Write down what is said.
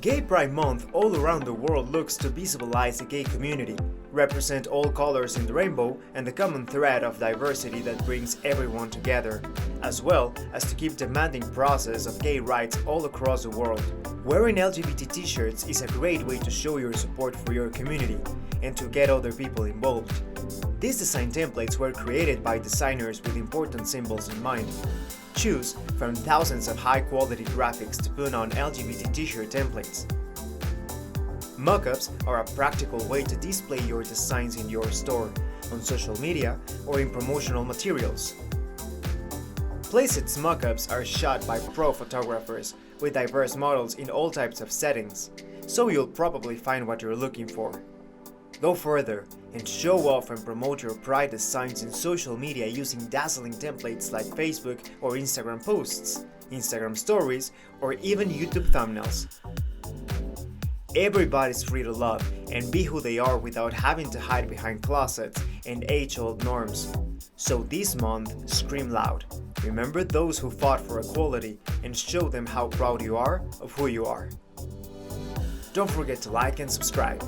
Gay Pride Month all around the world looks to visibilize the gay community, represent all colors in the rainbow and the common thread of diversity that brings everyone together, as well as to keep demanding process of gay rights all across the world. Wearing LGBT t-shirts is a great way to show your support for your community and to get other people involved. These design templates were created by designers with important symbols in mind. Choose from thousands of high-quality graphics to put on LGBT t-shirt templates. Mockups are a practical way to display your designs in your store, on social media, or in promotional materials. Placeit's mockups are shot by pro photographers with diverse models in all types of settings, so you'll probably find what you're looking for. Go further and show off and promote your Pride designs in social media using dazzling templates like Facebook or Instagram posts, Instagram stories, or even YouTube thumbnails. Everybody's free to love and be who they are without having to hide behind closets and age-old norms. So this month, scream loud. Remember those who fought for equality and show them how proud you are of who you are. Don't forget to like and subscribe.